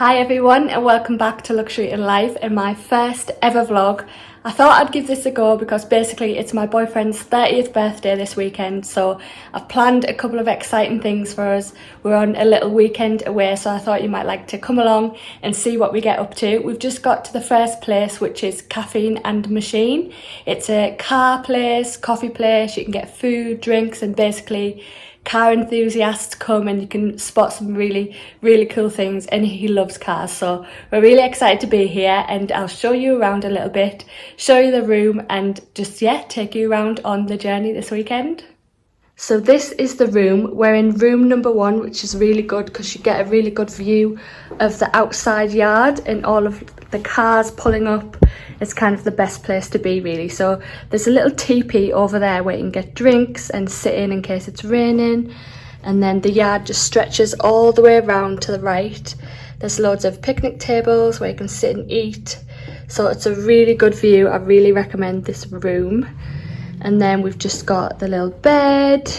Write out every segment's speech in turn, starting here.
Hi everyone and welcome back to Luxury in Life and my first ever vlog. I thought I'd give this a go because basically it's my boyfriend's 30th birthday this weekend, so I've planned a couple of exciting things for us. We're on a little weekend away, so I thought you might like to come along and see what we get up to. We've just got to the first place, which is Caffeine Machine. It's a car place, coffee place. You can get food, drinks, and basically car enthusiasts come and you can spot some really cool things, and he loves cars, so we're really excited to be here. And I'll show you around a little bit, show you the room, and just take you around on the journey this weekend. So this is the room. We're in room number 1, which is really good because you get a really good view of the outside yard and all of the cars pulling up. It's kind of the best place to be, really. So there's a little teepee over there where you can get drinks and sit in case it's raining. And then the yard just stretches all the way around to the right. There's loads of picnic tables where you can sit and eat. So it's a really good view. I really recommend this room. And then we've just got the little bed.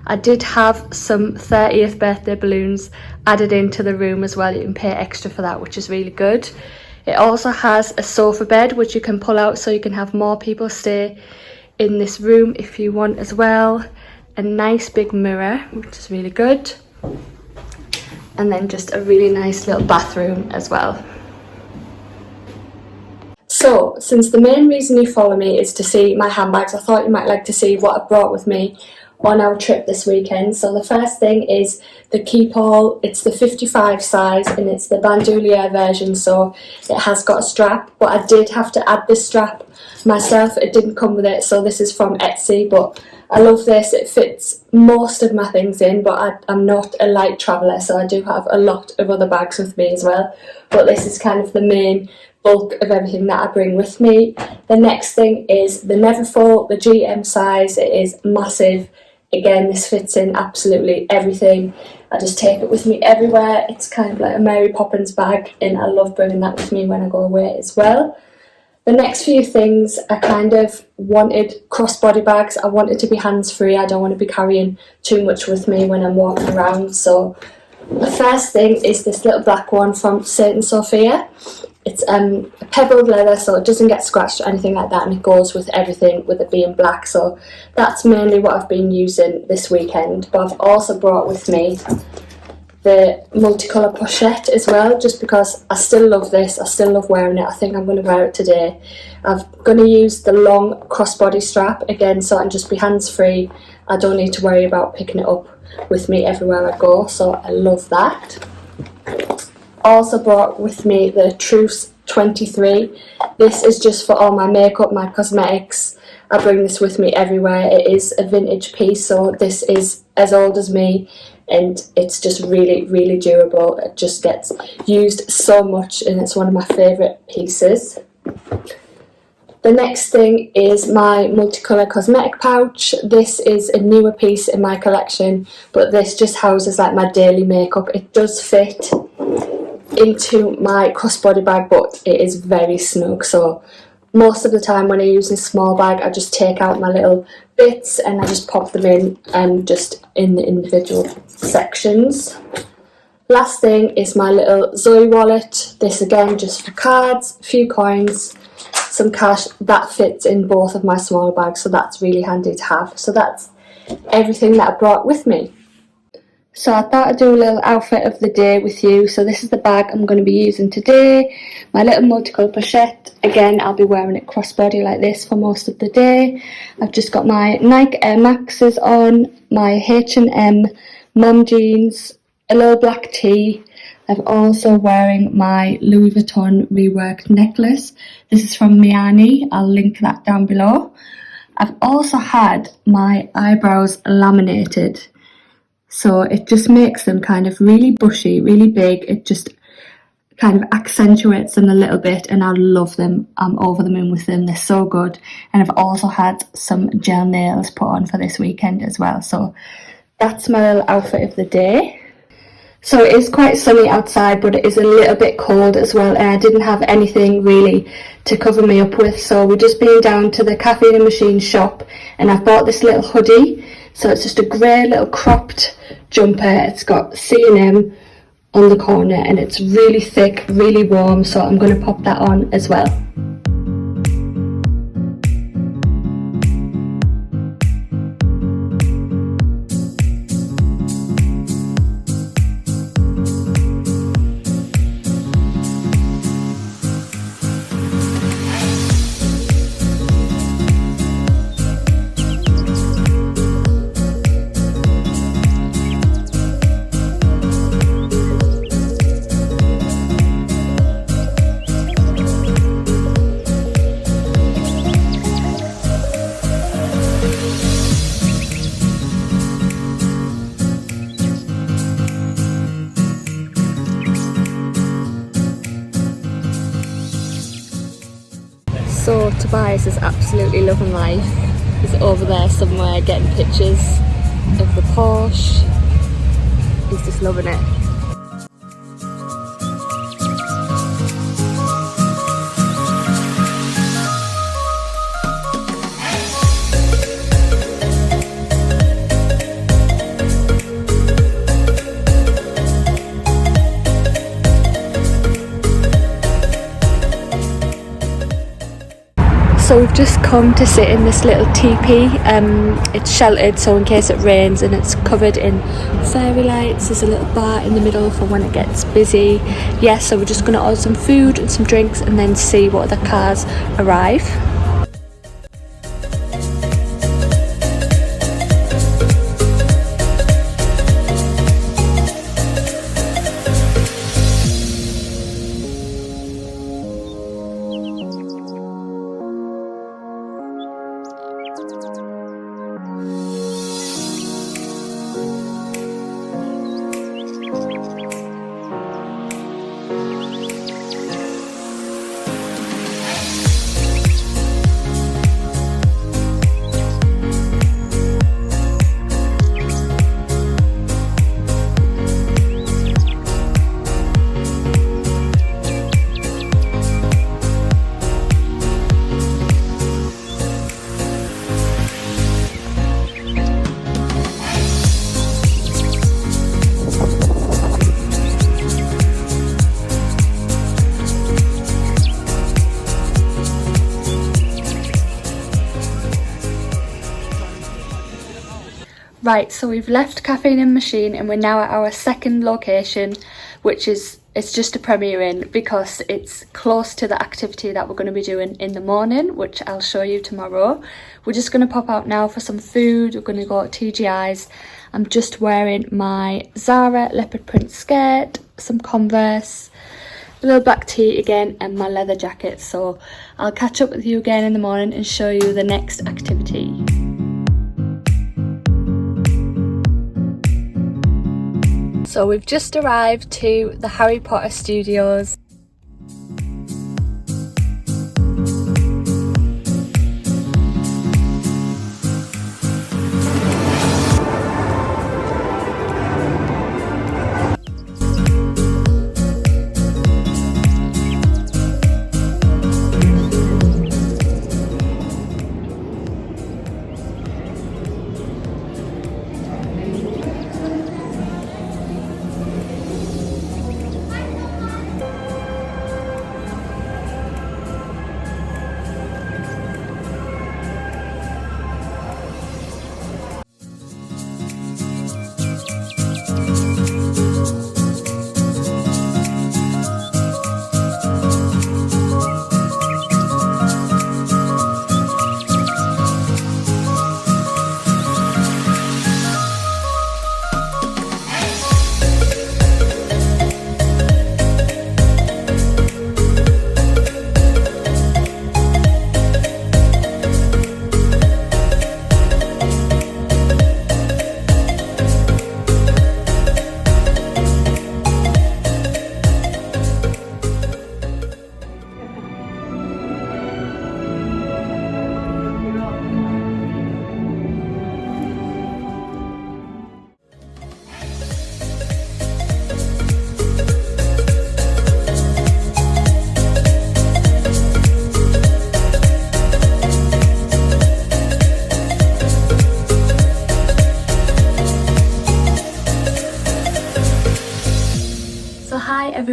I did have some 30th birthday balloons added into the room as well. You can pay extra for that, which is really good. It also has a sofa bed which you can pull out so you can have more people stay in this room if you want as well. A nice big mirror, which is really good. And then just a really nice little bathroom as well. So, since the main reason you follow me is to see my handbags, I thought you might like to see what I brought with me on our trip this weekend. So the first thing is the Keepall. It's the 55 size and it's the bandolier version, so it has got a strap, but I did have to add this strap myself. It didn't come with it, so this is from Etsy, but I love this. It fits most of my things in, but I'm not a light traveller, so I do have a lot of other bags with me as well, but this is kind of the main bulk of everything that I bring with me. The next thing is the Neverfull, the GM size. It is massive. Again, this fits in absolutely everything. I just take it with me everywhere. It's kind of like a Mary Poppins bag, and I love bringing that with me when I go away as well. The next few things, I kind of wanted crossbody bags. I wanted to be hands-free. I don't want to be carrying too much with me when I'm walking around. So the first thing is this little black one from Sofia. It's a pebbled leather, so it doesn't get scratched or anything like that, and it goes with everything with it being black. So that's mainly what I've been using this weekend. But I've also brought with me the multicolour pochette as well, just because I still love this. I still love wearing it. I think I'm going to wear it today. I'm going to use the long crossbody strap again, so I can just be hands-free. I don't need to worry about picking it up with me everywhere I go, so I love that. Also brought with me the Trousse 23. This is just for all my makeup, my cosmetics. I bring this with me everywhere. It is a vintage piece, so this is as old as me, and it's just really durable. It just gets used so much, and it's one of my favourite pieces. The next thing is my multicolour cosmetic pouch. This is a newer piece in my collection, but this just houses like my daily makeup. It does fit into my crossbody bag, but it is very snug, so most of the time when I use this small bag, I just take out my little bits and I just pop them in just in the individual sections. Last thing is my little Zoe wallet. This again just for cards, a few coins, some cash. That fits in both of my smaller bags, so that's really handy to have. So that's everything that I brought with me. So I thought I'd do a little outfit of the day with you. So this is the bag I'm going to be using today. My little multicolour pochette. Again, I'll be wearing it crossbody like this for most of the day. I've just got my Nike Air Maxes on, my H&M mom jeans, a little black tee. I'm also wearing my Louis Vuitton reworked necklace. This is from Miani. I'll link that down below. I've also had my eyebrows laminated, so it just makes them kind of really bushy, really big. It just kind of accentuates them a little bit, and I love them. I'm over the moon with them. They're so good. And I've also had some gel nails put on for this weekend as well. So that's my little outfit of the day. So it is quite sunny outside, but it is a little bit cold as well, and I didn't have anything really to cover me up with. So we've just been down to the Caffeine Machine shop, and I've bought this little hoodie. So it's just a grey little cropped jumper. It's got C&M on the corner, and it's really thick, really warm, so I'm going to pop that on as well. So Tobias is absolutely loving life. He's over there somewhere getting pictures of the Porsche. He's just loving it. So we've just come to sit in this little teepee. It's sheltered, so in case it rains, and it's covered in fairy lights. There's a little bar in the middle for when it gets busy. Yeah, so we're just going to order some food and some drinks and then see what other cars arrive. Right, so we've left Caffeine Machine and we're now at our second location, which is, it's just a Premier Inn because it's close to the activity that we're going to be doing in the morning, which I'll show you tomorrow. We're just going to pop out now for some food. We're going to go to TGI's. I'm just wearing my Zara leopard print skirt, some Converse, a little black tee again, and my leather jacket. So I'll catch up with you again in the morning and show you the next activity. So we've just arrived to the Harry Potter studios.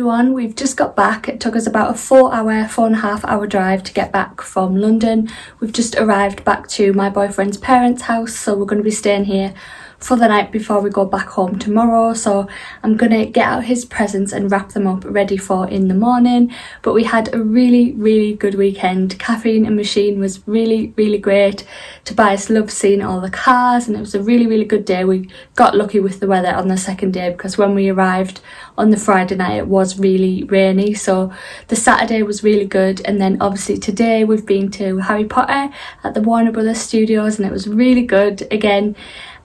everyone, we've just got back. It took us about a 4.5 hour drive to get back from London. We've just arrived back to my boyfriend's parents' house, so we're going to be staying here for the night before we go back home tomorrow. So I'm gonna get out his presents and wrap them up ready for in the morning. But we had a really good weekend. Caffeine Machine was really great. Tobias loved seeing all the cars, and it was a really good day. We got lucky with the weather on the second day, because when we arrived on the Friday night it was really rainy, so the Saturday was really good. And then obviously today we've been to Harry Potter at the Warner Brothers Studios, and it was really good again.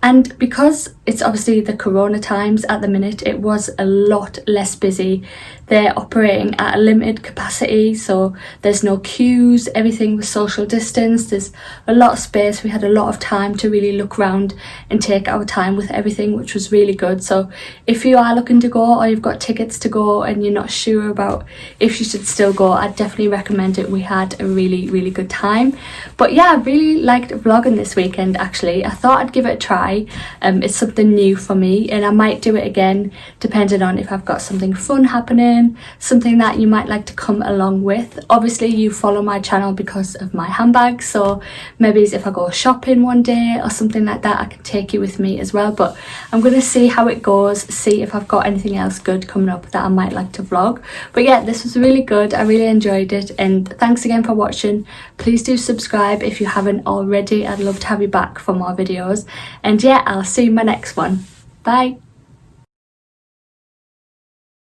And because it's obviously the corona times at the minute, it was a lot less busy. They're operating at a limited capacity, so there's no queues, everything was social distance, there's a lot of space. We had a lot of time to really look around and take our time with everything, which was really good. So if you are looking to go, or you've got tickets to go and you're not sure about if you should still go, I'd definitely recommend it. We had a really good time. But yeah, I really liked vlogging this weekend actually. I thought I'd give it a try. It's something new for me, and I might do it again depending on if I've got something fun happening, something that you might like to come along with. Obviously you follow my channel because of my handbags, so maybe if I go shopping one day or something like that, I can take you with me as well. But I'm gonna see how it goes, see if I've got anything else good coming up that I might like to vlog. But yeah, this was really good. I really enjoyed it, and thanks again for watching. Please do subscribe if you haven't already. I'd love to have you back for more videos, and yeah, I'll see you in my next one. Bye.